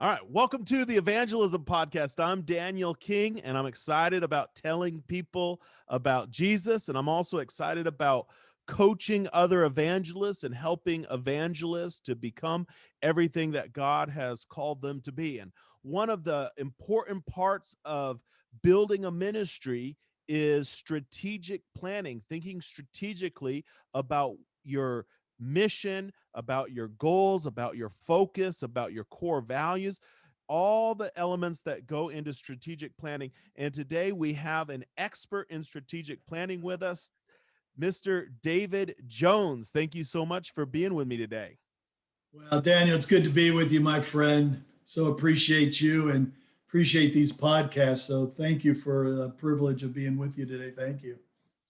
All right, welcome to the Evangelism Podcast. I'm Daniel King, and I'm excited about telling people about Jesus, and I'm also excited about coaching other evangelists and helping evangelists to become everything that God has called them to be. And one of the important parts of building a ministry is strategic planning, thinking strategically about your mission, about your goals, about your focus, about your core values, all the elements that go into strategic planning. And today we have an expert in strategic planning with us, Mr. David Jones. Thank you so much for being with me today. Well, Daniel, it's good to be with you, my friend. So appreciate you and appreciate these podcasts. So thank you for the privilege of being with you today. Thank you.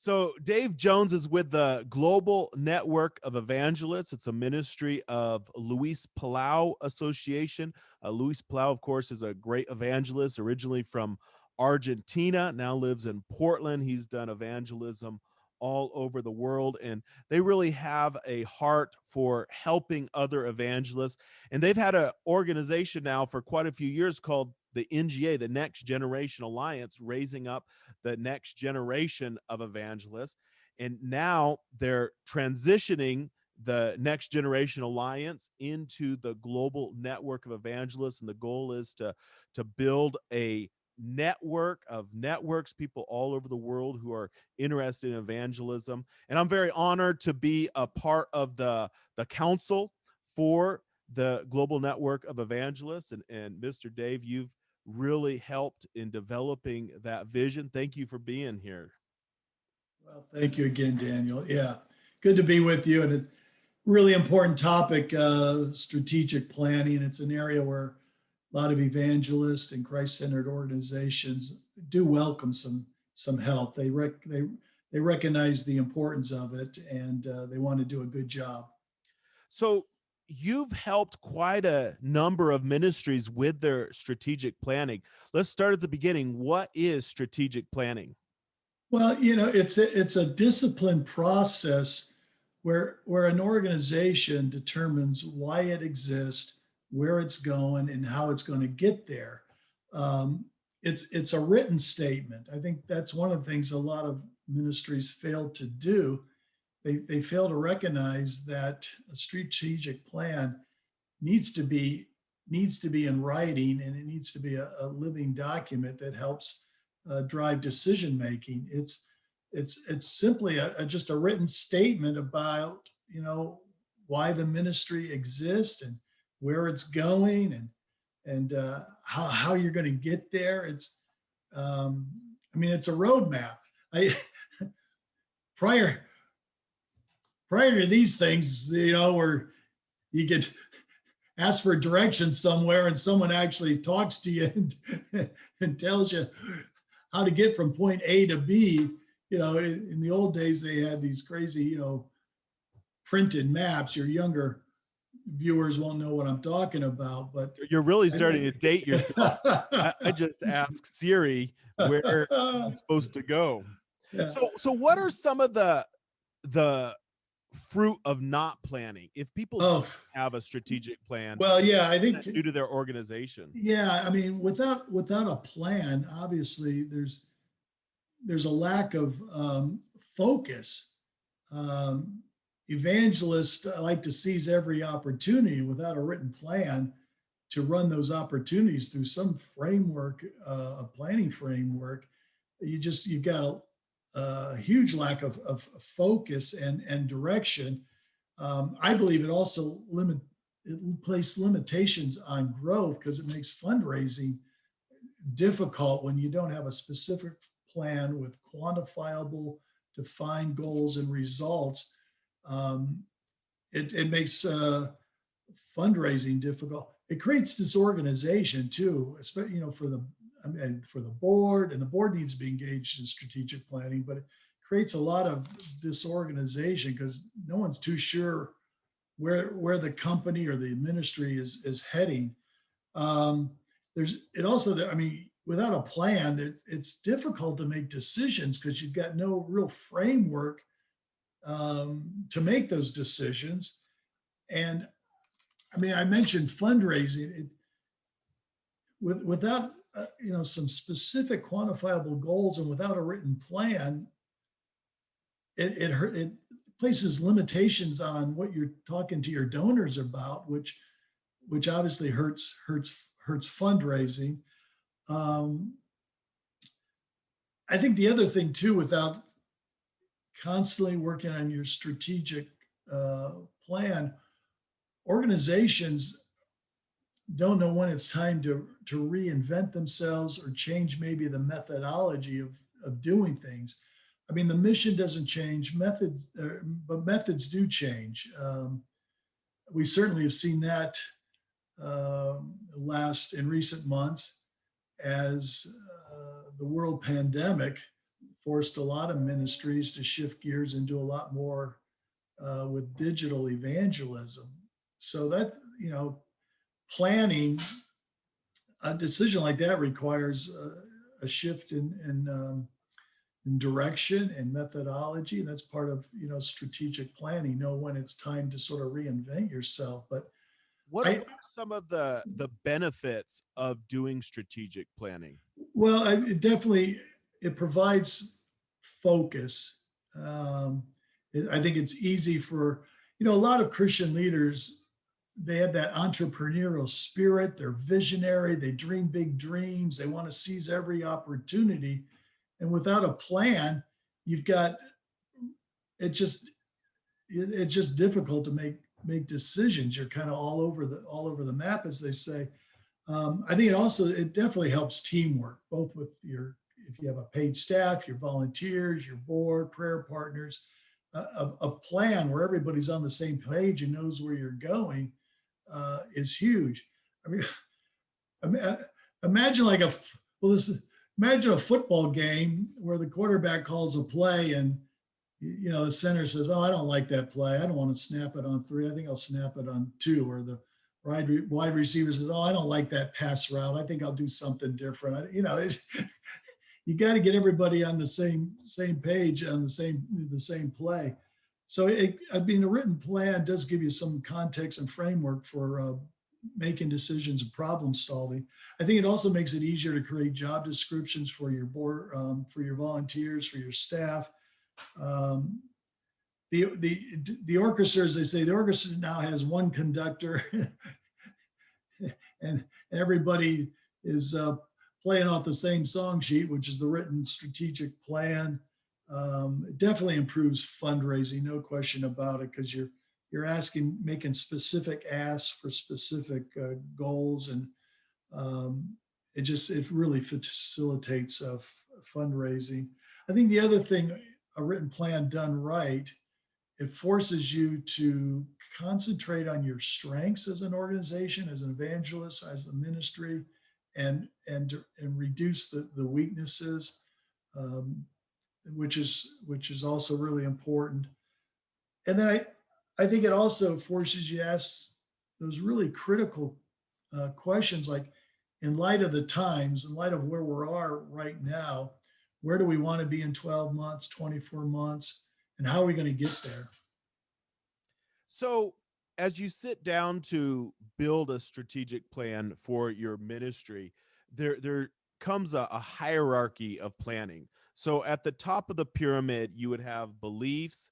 So Dave Jones is with the Global Network of Evangelists. It's a ministry of Luis Palau Association. Luis Palau, of course, is a great evangelist, originally from Argentina, now lives in Portland. He's done evangelism all over the world, and they really have a heart for helping other evangelists. And they've had an organization now for quite a few years called the NGA, the Next Generation Alliance, raising up the next generation of evangelists. And now they're transitioning the Next Generation Alliance into the global network of evangelists. And the goal is to build a network of networks, people all over the world who are interested in evangelism. And I'm very honored to be a part of the council for the Global Network of Evangelists. And Mr. Dave, you've really helped in developing that vision. Thank you for being here. Well, thank you again, Daniel. Yeah, good to be with you. And a really important topic, strategic planning. It's an area where a lot of evangelists and Christ-centered organizations do welcome some help. They recognize the importance of it, and they want to do a good job. So you've helped quite a number of ministries with their strategic planning. Let's start at the beginning. What is strategic planning? Well, it's a disciplined process where an organization determines why it exists, where it's going, and how it's going to get there. It's a written statement. I think that's one of the things a lot of ministries fail to do. They fail to recognize that a strategic plan needs to be in writing, and it needs to be a living document that helps drive decision making. It's simply just a written statement about why the ministry exists and where it's going and how you're going to get there. It's it's a roadmap. Prior to these things, where you get asked for directions somewhere and someone actually talks to you and tells you how to get from point A to B. In the old days, they had these crazy, printed maps. Your younger viewers won't know what I'm talking about, but you're really starting to date yourself. I just asked Siri where I'm supposed to go. Yeah. So what are some of the fruit of not planning if people have a strategic plan? Well, yeah, I think due to their organization. Yeah, without a plan, obviously there's a lack of focus. Evangelists like to seize every opportunity without a written plan to run those opportunities through some framework, a planning framework. You've got a huge lack of focus and direction. I believe it also places limitations on growth because it makes fundraising difficult when you don't have a specific plan with quantifiable, defined goals and results. It makes fundraising difficult. It creates disorganization too, especially for the board, and the board needs to be engaged in strategic planning, but it creates a lot of disorganization because no one's too sure where the company or the ministry is heading. Without a plan, it's difficult to make decisions because you've got no real framework to make those decisions. And I mentioned fundraising. without some specific quantifiable goals and without a written plan, it places limitations on what you're talking to your donors about, which obviously hurts fundraising. I think the other thing too, without constantly working on your strategic plan, organizations don't know when it's time to reinvent themselves or change maybe the methodology of doing things. I mean, the mission doesn't change, but methods do change. We certainly have seen that in recent months as the world pandemic forced a lot of ministries to shift gears and do a lot more with digital evangelism. So that, planning a decision like that requires a shift in direction and methodology. And that's part of, strategic planning, know when it's time to sort of reinvent yourself. But what are some of the benefits of doing strategic planning? Well, it provides focus. I think it's easy for, a lot of Christian leaders, they have that entrepreneurial spirit. They're visionary. They dream big dreams. They want to seize every opportunity. And without a plan, it's just difficult to make decisions. You're kind of all over the map, as they say. I think it definitely helps teamwork, both with if you have a paid staff, your volunteers, your board, prayer partners. A plan where everybody's on the same page and knows where you're going is huge. I mean, imagine imagine a football game where the quarterback calls a play and the center says, "Oh, I don't like that play. I don't want to snap it on 3. I think I'll snap it on 2." Or the wide receiver says, "Oh, I don't like that pass route. I think I'll do something different." You got to get everybody on the same page on the same play. So a written plan does give you some context and framework for making decisions and problem solving. I think it also makes it easier to create job descriptions for your board, for your volunteers, for your staff. The orchestra, as they say, the orchestra now has one conductor, and everybody is playing off the same song sheet, which is the written strategic plan. It definitely improves fundraising, no question about it, because you're making specific asks for specific goals, and it really facilitates fundraising. I think the other thing, a written plan done right, it forces you to concentrate on your strengths as an organization, as an evangelist, as a ministry, and reduce the weaknesses, which is also really important. And then I think it also forces you to ask those really critical questions, like, in light of the times, in light of where we are right now, where do we want to be in 12 months, 24 months, and how are we going to get there? So as you sit down to build a strategic plan for your ministry, there comes a hierarchy of planning. So at the top of the pyramid, you would have beliefs,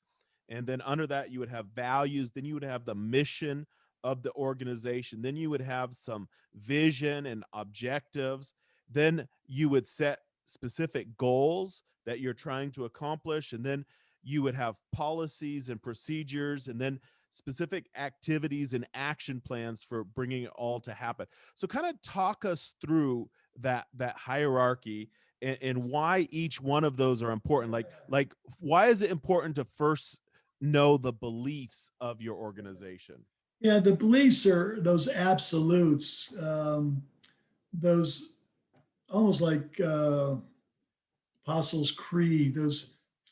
and then under that, you would have values. Then you would have the mission of the organization. Then you would have some vision and objectives. Then you would set specific goals that you're trying to accomplish. And then you would have policies and procedures, and then specific activities and action plans for bringing it all to happen. So kind of talk us through that hierarchy and why each one of those are important. Like why is it important to first know the beliefs of your organization? Yeah, the beliefs are those absolutes, those almost like Apostles' Creed.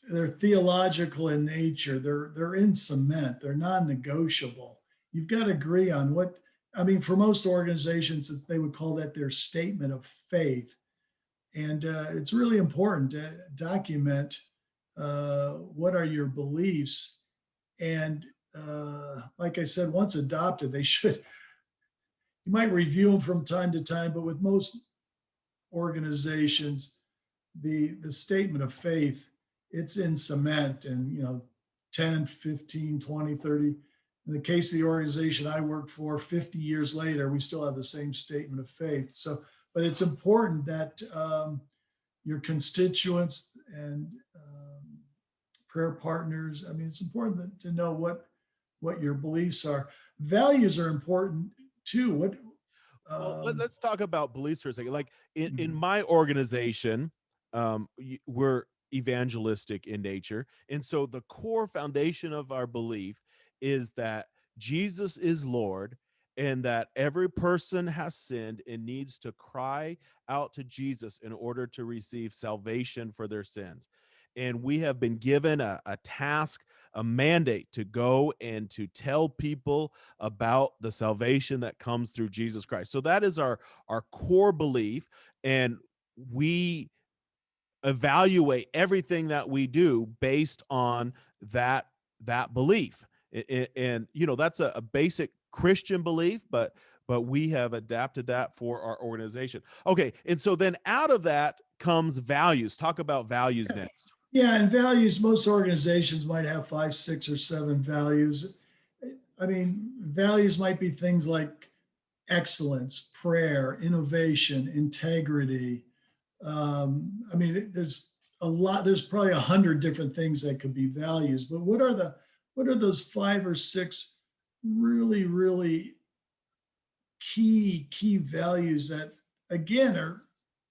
They're theological in nature. They're in cement. They're non-negotiable. You've got to agree on what. I mean, for most organizations, they would call that their statement of faith, and it's really important to document what are your beliefs. And like I said, once adopted, they should you might review them from time to time, but with most organizations, the statement of faith, it's in cement, and 10, 15, 20, 30. In the case of the organization I worked for, 50 years later, we still have the same statement of faith. So, but it's important that your constituents and prayer partners, I mean, it's important to know what your beliefs are. Values are important too. Well, Um, let's talk about beliefs for a second. Like in mhm. my organization, we're evangelistic in nature. And so the core foundation of our belief is that Jesus is Lord, and that every person has sinned and needs to cry out to Jesus in order to receive salvation for their sins. And we have been given a task, a mandate to go and to tell people about the salvation that comes through Jesus Christ. So that is our core belief, and we evaluate everything that we do based on that belief. And that's a basic Christian belief, but we have adapted that for our organization. Okay, and so then out of that comes values. Talk about values next. Yeah, and values, most organizations might have 5, 6, or 7 values. I mean, values might be things like excellence, prayer, innovation, integrity. I mean, there's probably 100 different things that could be values, but what are those 5 or 6 really, really key values that, again, are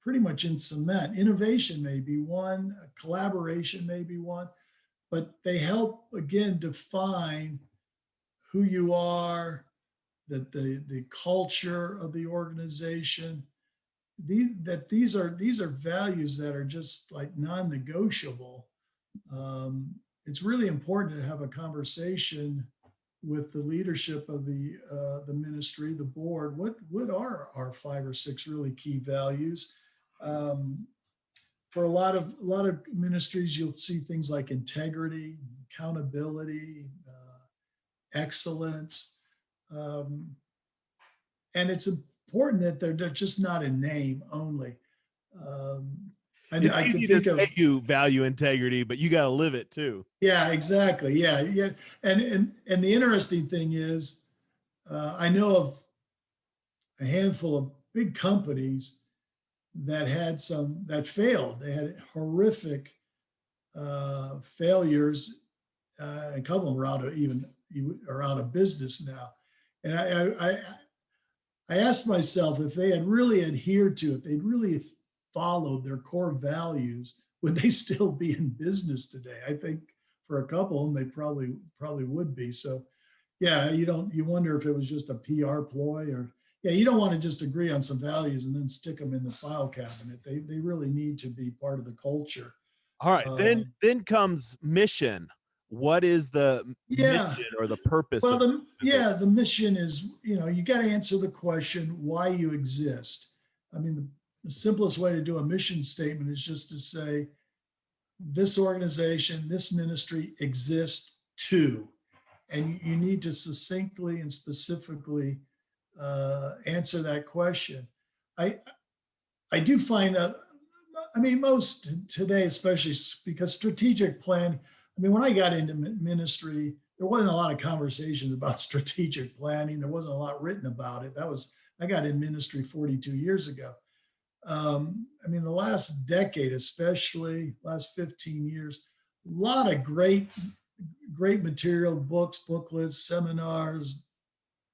pretty much in cement? Innovation may be one, collaboration may be one, but they help, again, define who you are, that the culture of the organization. These are values that are just like non-negotiable. It's really important to have a conversation with the leadership of the ministry, the board. What are our 5 or 6 really key values? Um, for a lot of ministries, you'll see things like integrity, accountability, excellence, um, and it's important that they're just not a name only. Um, It's I can easy to think say of, you value integrity, but you got to live it too. yeah, exactly, yeah. And the interesting thing is, I know of a handful of big companies that failed. They had horrific failures. A couple of them are out of business now. And I asked myself, if they had really adhered to it, they'd really followed their core values, would they still be in business today? I think for a couple of them, they probably would be. So yeah, you wonder if it was just a PR ploy, or yeah, you don't want to just agree on some values and then stick them in the file cabinet. They really need to be part of the culture. All right, then Um, then comes mission. What is the yeah, mission or the purpose well, of the organization? the mission is, you got to answer the question why you exist. I mean, the simplest way to do a mission statement is just to say, this organization, this ministry exists to, and you need to succinctly and specifically answer that question. I I do find that, I mean, most today, especially because strategic plan. I mean, when I got into ministry, there wasn't a lot of conversations about strategic planning. There wasn't a lot written about it. I got in ministry 42 years ago. I mean, the last decade, especially last 15 years, a lot of great material, books, booklets, seminars,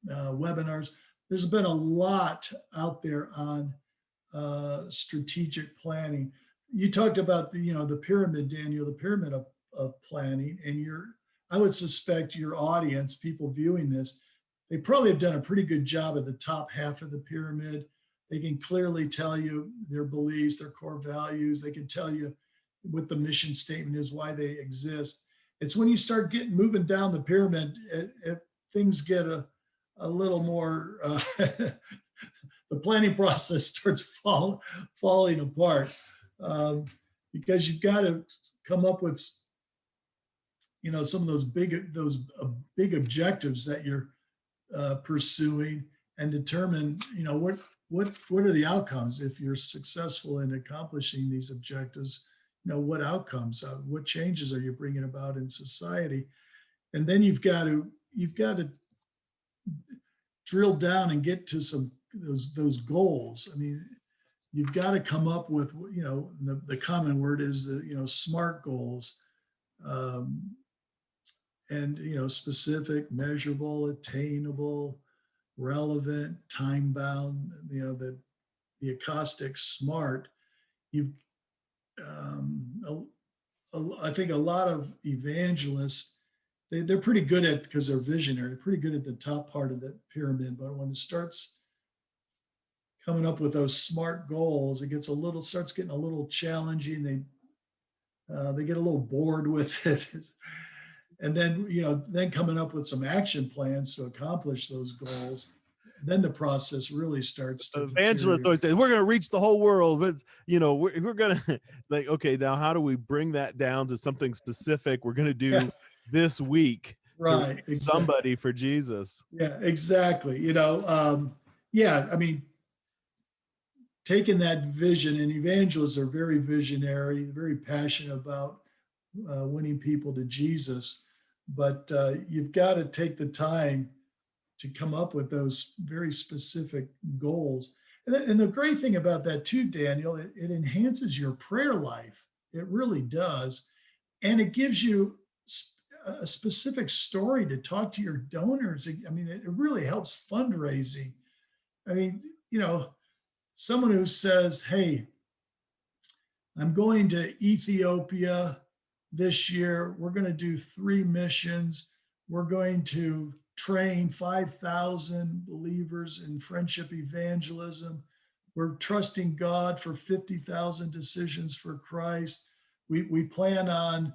webinars. There's been a lot out there on strategic planning. You talked about the pyramid, Daniel, the pyramid of planning, and I would suspect your audience, people viewing this, they probably have done a pretty good job at the top half of the pyramid. They can clearly tell you their beliefs, their core values. They can tell you what the mission statement is, why they exist. It's when you start moving down the pyramid, things get a little more, the planning process starts falling apart, um, because you've got to come up with, some of those big objectives that you're pursuing, and determine, what are the outcomes if you're successful in accomplishing these objectives. What outcomes, what changes are you bringing about in society? And then you've got to drill down and get to some those goals. I mean, you've got to come up with, the common word is SMART goals, and specific, measurable, attainable, relevant, time bound. The acrostic SMART. You've I think a lot of evangelists, they're pretty good at, because they're visionary, pretty good at the top part of the pyramid. But when it starts coming up with those SMART goals, it starts getting a little challenging. They get a little bored with it. And then coming up with some action plans to accomplish those goals. And then the process really starts to Evangelists always say, we're going to reach the whole world, but we're going to like, okay, now how do we bring that down to something specific we're going to do this week to reach somebody for Jesus? Yeah, exactly. I mean, taking that vision, and evangelists are very visionary, very passionate about winning people to Jesus, but you've got to take the time to come up with those very specific goals. And the great thing about that too, Daniel, it enhances your prayer life. It really does. And it gives you a specific story to talk to your donors. I mean, it really helps fundraising. I mean, someone who says, hey, I'm going to Ethiopia this year. We're going to do 3 missions. We're going to train 5,000 believers in friendship evangelism. We're trusting God for 50,000 decisions for Christ. We plan on,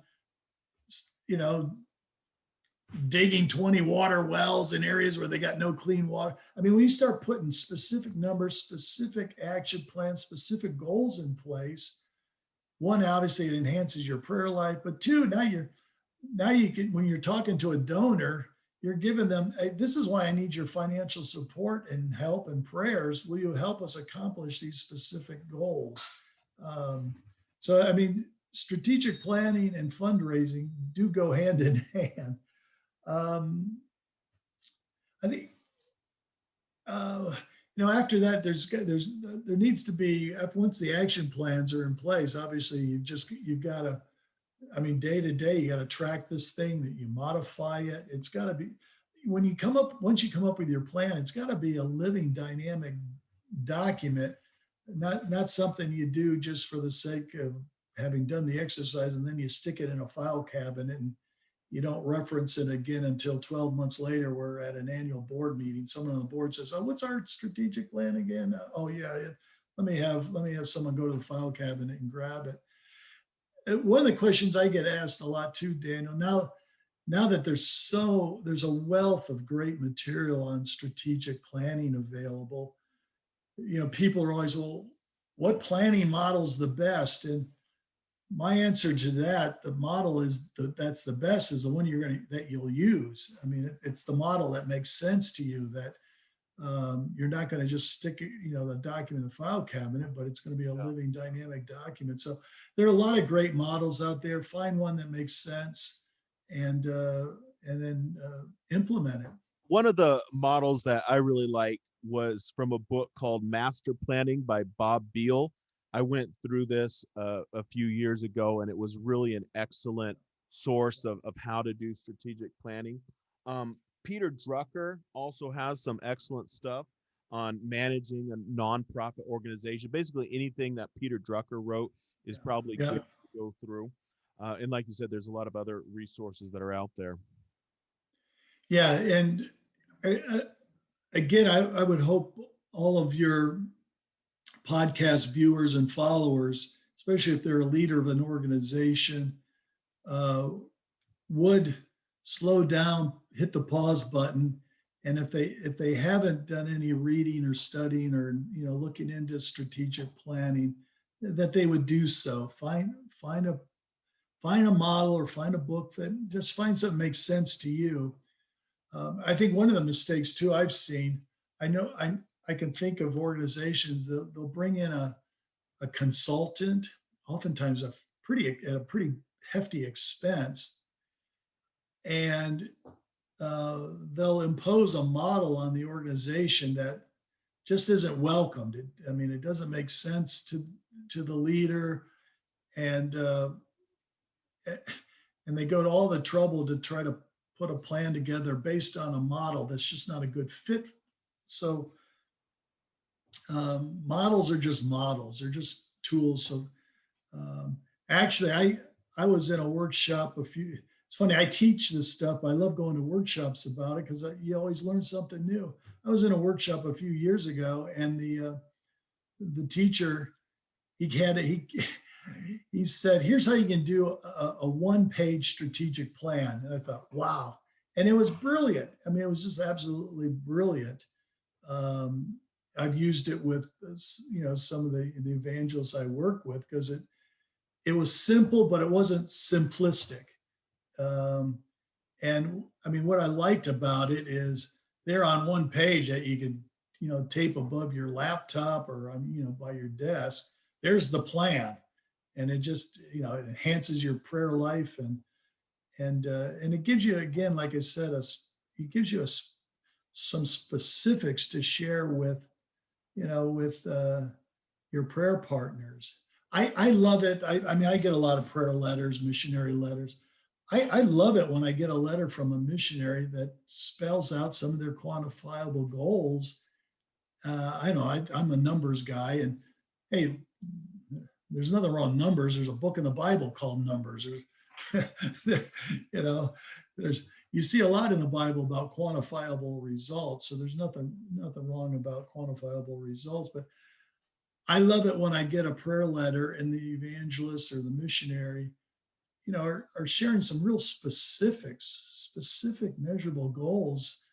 digging 20 water wells in areas where they got no clean water. I mean, when you start putting specific numbers, specific action plans, specific goals in place, one, obviously it enhances your prayer life, but two, now you can, when you're talking to a donor, you're giving them, hey, this is why I need your financial support and help and prayers. Will you help us accomplish these specific goals? So, I mean, strategic planning and fundraising do go hand in hand. I think, after that, there needs to be, once the action plans are in place, obviously you've got to, I mean, day to day, you got to track this thing, that you modify it. It's got to be, once you come up with your plan, it's got to be a living, dynamic document, not something you do just for the sake of having done the exercise and then you stick it in a file cabinet and you don't reference it again until 12 months later. We're at an annual board meeting. Someone on the board says, "Oh, what's our strategic plan again?" "Oh yeah, let me have someone go to the file cabinet and grab it." One of the questions I get asked a lot too, Daniel, now that there's a wealth of great material on strategic planning available, people are always, well, what planning model's the best? And my answer to that, the model that's the best is the one that you'll use. I mean, it's the model that makes sense to you, that you're not going to just stick the document in the file cabinet, but it's going to be a living, dynamic document. So there are a lot of great models out there. Find one that makes sense and then implement it. One of the models that I really like was from a book called Master Planning by Bob Beal. I went through this a few years ago, and it was really an excellent source of how to do strategic planning. Peter Drucker also has some excellent stuff on managing a nonprofit organization. Basically, anything that Peter Drucker wrote is probably good to go through. And like you said, there's a lot of other resources that are out there. Yeah, and again, I would hope all of your podcast viewers and followers, especially if they're a leader of an organization, would slow down, hit the pause button, and if they haven't done any reading or studying or looking into strategic planning, that they would do so. Find a model or find a book, that just find something that makes sense to you. I think one of the mistakes too I've seen, I know I can think of organizations that they'll bring in a consultant, oftentimes at a pretty hefty expense, and they'll impose a model on the organization that just isn't welcomed. I mean, it doesn't make sense to the leader, and and they go to all the trouble to try to put a plan together based on a model that's just not a good fit. So models are just models; they're just tools. So actually, I was in a workshop It's funny, I teach this stuff. I love going to workshops about it because you always learn something new. I was in a workshop a few years ago, and the teacher he said, "Here's how you can do a one-page strategic plan." And I thought, wow, and it was brilliant. I mean, it was just absolutely brilliant. I've used it with some of the evangelists I work with because it was simple, but it wasn't simplistic. And I mean, what I liked about it is they're on one page that you can, tape above your laptop or on, by your desk. There's the plan, and it just, it enhances your prayer life, and it gives you, again, like I said, it gives you some specifics to share with, with your prayer partners. I love it. I mean, I get a lot of prayer letters, missionary letters. I love it when I get a letter from a missionary that spells out some of their quantifiable goals. I know I'm a numbers guy, and hey, there's nothing wrong with numbers. There's a book in the Bible called Numbers. You see a lot in the Bible about quantifiable results, so there's nothing wrong about quantifiable results. But I love it when I get a prayer letter and the evangelist or the missionary are sharing some real specific measurable goals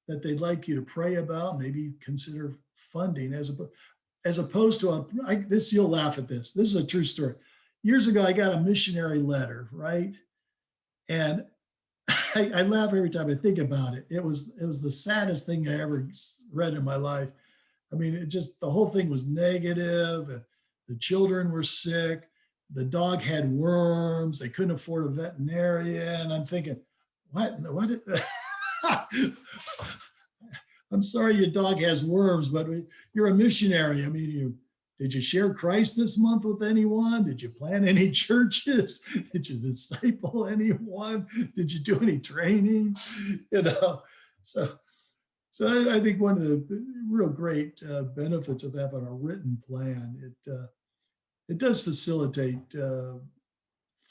that they'd like you to pray about, maybe consider funding as opposed to this. You'll laugh at this. This is a true story. Years ago, I got a missionary letter, right? And I laugh every time I think about it. It was the saddest thing I ever read in my life. I mean, the whole thing was negative. The children were sick. The dog had worms. They couldn't afford a veterinarian. I'm thinking, what? I'm sorry your dog has worms, but you're a missionary. I mean, did you share Christ this month with anyone? Did you plant any churches? Did you disciple anyone? Did you do any training? So I think one of the real great benefits of having a written plan, it does facilitate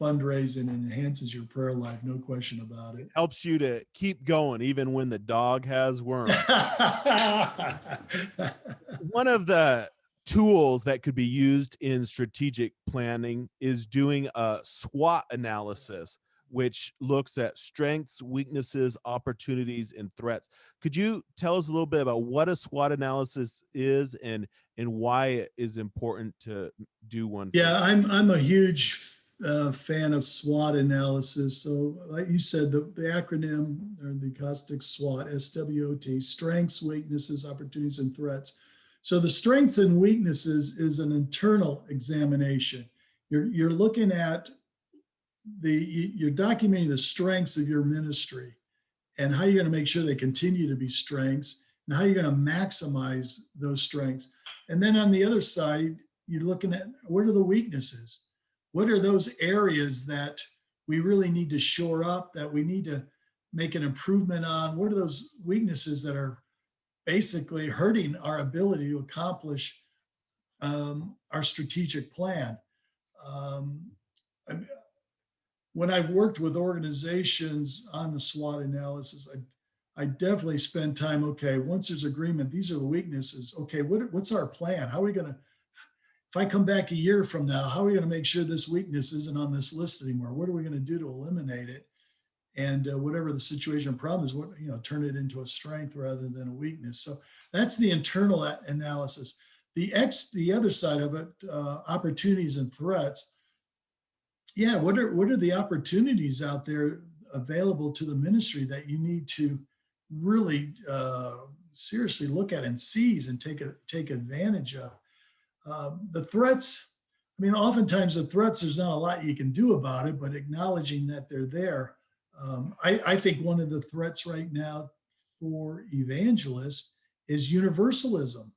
fundraising and enhances your prayer life, no question about it. Helps you to keep going even when the dog has worms. One of the tools that could be used in strategic planning is doing a SWOT analysis, which looks at strengths, weaknesses, opportunities, and threats. Could you tell us a little bit about what a SWOT analysis is and why it is important to do one? Yeah, I'm a huge fan of SWOT analysis. So like you said, the acronym or the caustic SWOT, SWOT, strengths, weaknesses, opportunities, and threats. So the strengths and weaknesses is an internal examination. You're looking at you're documenting the strengths of your ministry and how you're going to make sure they continue to be strengths and how you're going to maximize those strengths. And then on the other side, you're looking at what are the weaknesses? What are those areas that we really need to shore up, that we need to make an improvement on? What are those weaknesses that are basically hurting our ability to accomplish our strategic plan? When I've worked with organizations on the SWOT analysis, I definitely spend time, okay, once there's agreement, these are the weaknesses. Okay, what's our plan? How are we going to, if I come back a year from now, how are we going to make sure this weakness isn't on this list anymore? What are we going to do to eliminate it? And whatever the situation or problem is, turn it into a strength rather than a weakness. So that's the internal analysis. The other side of it, opportunities and threats. Yeah, what are the opportunities out there available to the ministry that you need to really seriously look at and seize and take advantage of. The threats, I mean, oftentimes the threats, there's not a lot you can do about it, but acknowledging that they're there. I think one of the threats right now for evangelists is universalism.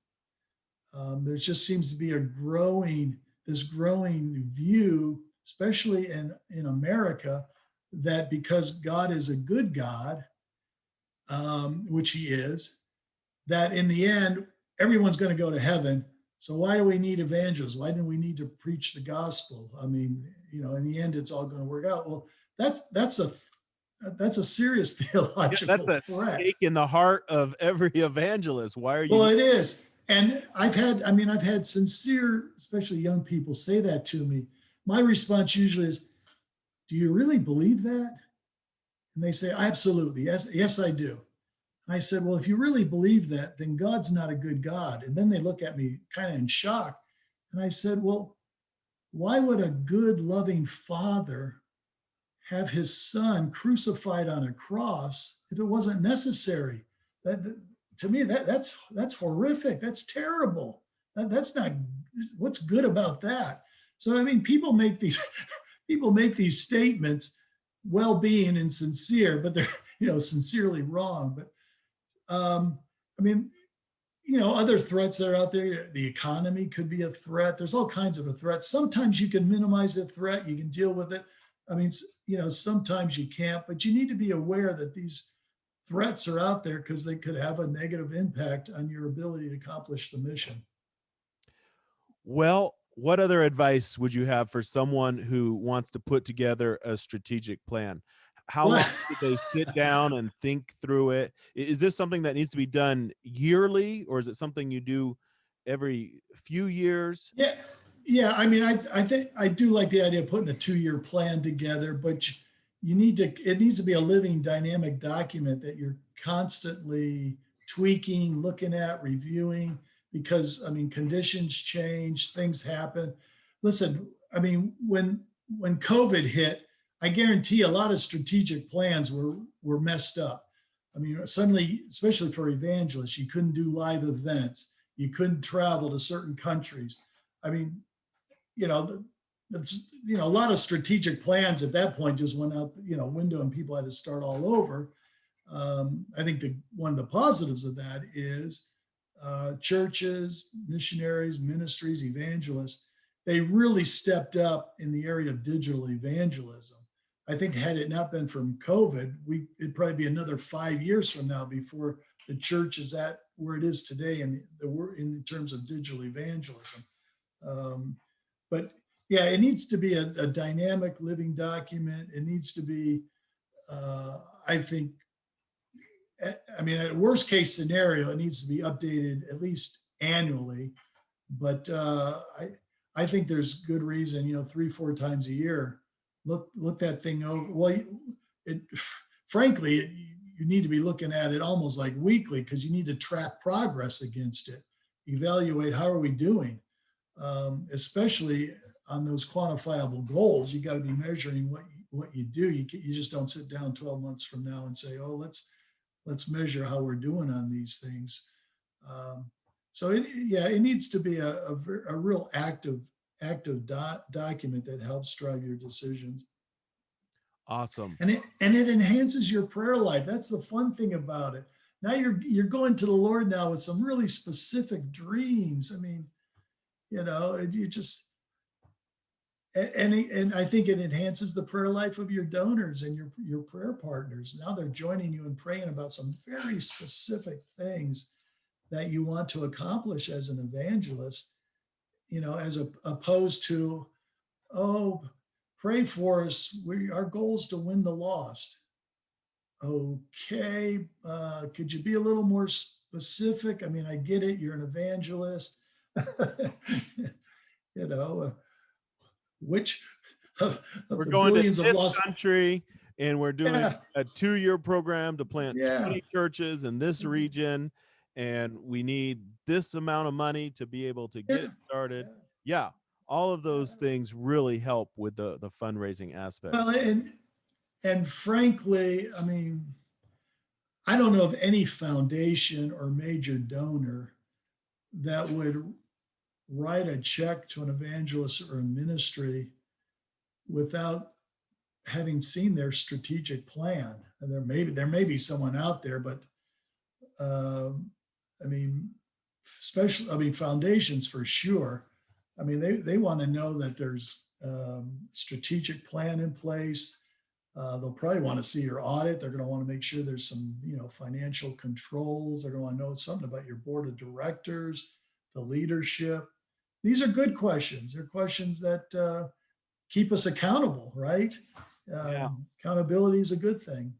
There just seems to be this growing view, especially in America, that because God is a good God, which he is, that in the end, everyone's going to go to heaven. So why do we need evangelists? Why do we need to preach the gospel? I mean, in the end, it's all going to work out. Well, that's a serious theological That's a threat. stake in the heart of every evangelist. Why are you? Well, it is. And I've had sincere, especially young people, say that to me. My response usually is, do you really believe that? And they say, absolutely. Yes, I do. And I said, well, if you really believe that, then God's not a good God. And then they look at me kind of in shock. And I said, well, why would a good, loving father have his son crucified on a cross if it wasn't necessary? To me, that's horrific. That's terrible. That's not, what's good about that? So, I mean, people make these statements, well-being and sincere, but they're, sincerely wrong. But I mean, other threats that are out there, the economy could be a threat. There's all kinds of a threat. Sometimes you can minimize the threat, you can deal with it. I mean, sometimes you can't, but you need to be aware that these threats are out there because they could have a negative impact on your ability to accomplish the mission. Well, what other advice would you have for someone who wants to put together a strategic plan? How long should they sit down and think through it? Is this something that needs to be done yearly, or is it something you do every few years? Yeah. I mean, I think I do like the idea of putting a 2-year plan together, but it needs to be a living, dynamic document that you're constantly tweaking, looking at, reviewing, because I mean, conditions change, things happen. Listen, I mean, when COVID hit, I guarantee a lot of strategic plans were messed up. I mean, suddenly, especially for evangelists, you couldn't do live events, you couldn't travel to certain countries. I mean, a lot of strategic plans at that point just went out, window, and people had to start all over. I think one of the positives of that is churches, missionaries, ministries, evangelists, they really stepped up in the area of digital evangelism. I think had it not been from COVID, it'd probably be another 5 years from now before the church is at where it is today in terms of digital evangelism. But yeah, it needs to be a dynamic living document. It needs to be, I think, I mean, at worst case scenario, it needs to be updated at least annually. But I think there's good reason, 3-4 times a year, look that thing over. Well, frankly, you need to be looking at it almost like weekly, because you need to track progress against it, evaluate how are we doing, especially on those quantifiable goals. You got to be measuring what you do. You just don't sit down 12 months from now and say, oh, let's measure how we're doing on these things. So it needs to be a real active document that helps drive your decisions. Awesome. And it enhances your prayer life. That's the fun thing about it. Now you're going to the Lord now with some really specific dreams. I mean, you just, and I think it enhances the prayer life of your donors and your prayer partners. Now they're joining you in praying about some very specific things that you want to accomplish as an evangelist, as opposed to, oh, pray for us. Our goal is to win the lost. Okay, could you be a little more specific? I mean, I get it. You're an evangelist. Which we're going to billions of this lost country, and we're doing a 2-year program to plant 20 churches in this region, and we need this amount of money to be able to get it started. Yeah, all of those things really help with the fundraising aspect. Well, and frankly, I mean, I don't know of any foundation or major donor that would write a check to an evangelist or a ministry without having seen their strategic plan. And there may be someone out there, but I mean, foundations for sure. I mean, they want to know that there's strategic plan in place. They'll probably want to see your audit. They're going to want to make sure there's some, financial controls. They're going to want to know something about your board of directors, the leadership. These are good questions. They're questions that keep us accountable, right? Yeah. Accountability is a good thing.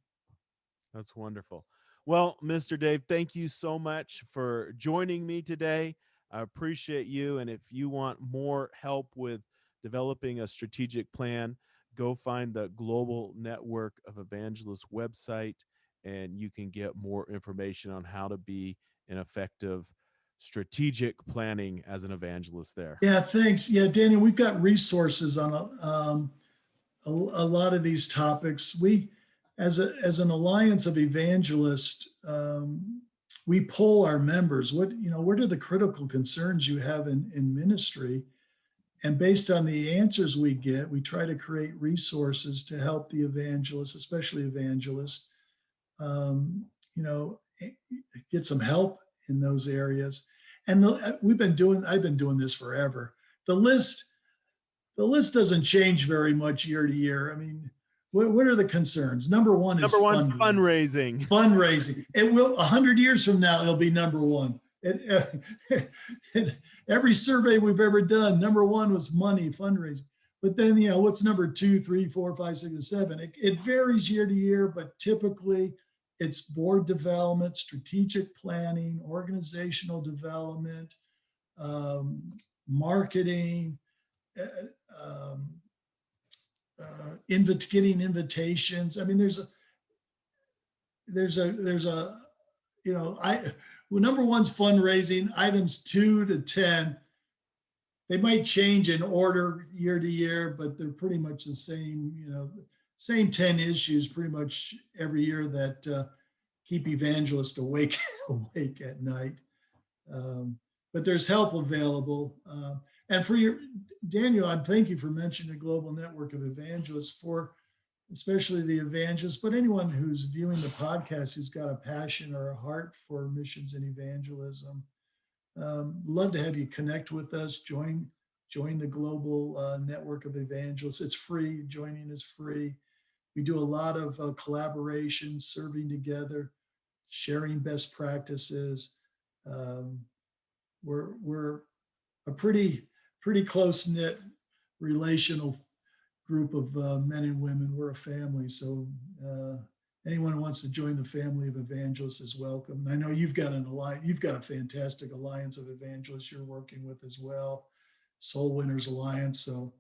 That's wonderful. Well, Mr. Dave, thank you so much for joining me today. I appreciate you. And if you want more help with developing a strategic plan, go find the Global Network of Evangelists website, and you can get more information on how to be an effective strategic planning as an evangelist there. Yeah, thanks. Yeah, Daniel, we've got resources on a lot of these topics. We, as an alliance of evangelists, we poll our members. What are the critical concerns you have in ministry? And based on the answers we get, we try to create resources to help the evangelists, especially evangelists, get some help in those areas. And I've been doing this forever. The list doesn't change very much year to year. I mean, what are the concerns? Number one is fundraising. Fundraising. It will 100 years from now, it'll be number one. Every survey we've ever done, number one was money, fundraising. But then, what's number 2, 3, 4, 5, 6, and 7? It varies year to year, but typically it's board development, strategic planning, organizational development, marketing, getting invitations. I mean, number one's fundraising. Items 2 to 10, they might change in order year to year, but they're pretty much the same. Same 10 issues pretty much every year that keep evangelists awake at night. But there's help available. And for Daniel, I thank you for mentioning the Global Network of Evangelists, for especially the evangelists, but anyone who's viewing the podcast who's got a passion or a heart for missions and evangelism. Love to have you connect with us. Join the Global Network of Evangelists. It's free. Joining is free. We do a lot of collaboration, serving together, sharing best practices. We're a pretty close-knit relational group of men and women. We're a family. So anyone who wants to join the family of evangelists is welcome. And I know you've got a fantastic alliance of evangelists you're working with as well, Soul Winners Alliance. So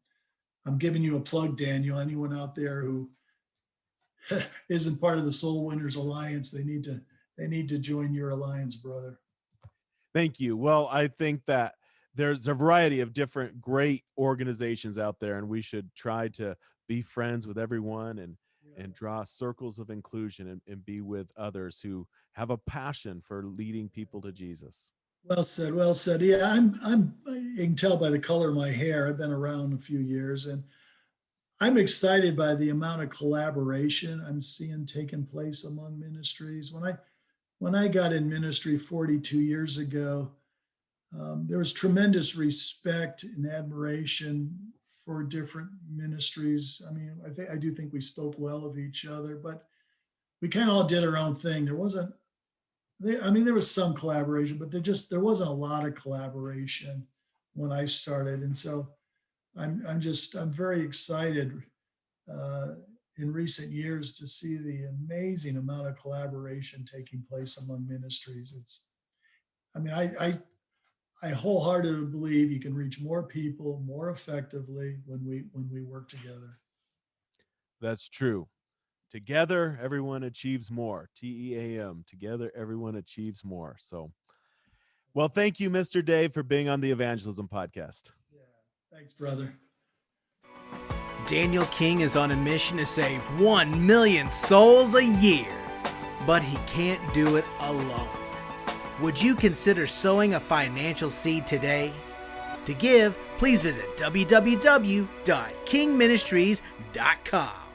I'm giving you a plug, Daniel. Anyone out there who isn't part of the Soul Winners Alliance, they need to join your alliance, brother. Thank you. Well, I think that there's a variety of different great organizations out there, and we should try to be friends with everyone and draw circles of inclusion and be with others who have a passion for leading people to Jesus. Well said. Well said. Yeah, you can tell by the color of my hair. I've been around a few years, and I'm excited by the amount of collaboration I'm seeing taking place among ministries. When I got in ministry 42 years ago, there was tremendous respect and admiration for different ministries. I mean, I do think we spoke well of each other, but we kind of all did our own thing. There was some collaboration, but there wasn't a lot of collaboration when I started. And so I'm very excited in recent years to see the amazing amount of collaboration taking place among ministries. I wholeheartedly believe you can reach more people more effectively when we work together. That's true. Together, everyone achieves more. TEAM. Together, everyone achieves more. So, well, thank you, Mr. Dave, for being on the Evangelism Podcast. Yeah, thanks, brother. Daniel King is on a mission to save 1 million souls a year. but he can't do it alone. Would you consider sowing a financial seed today? To give, please visit www.kingministries.com.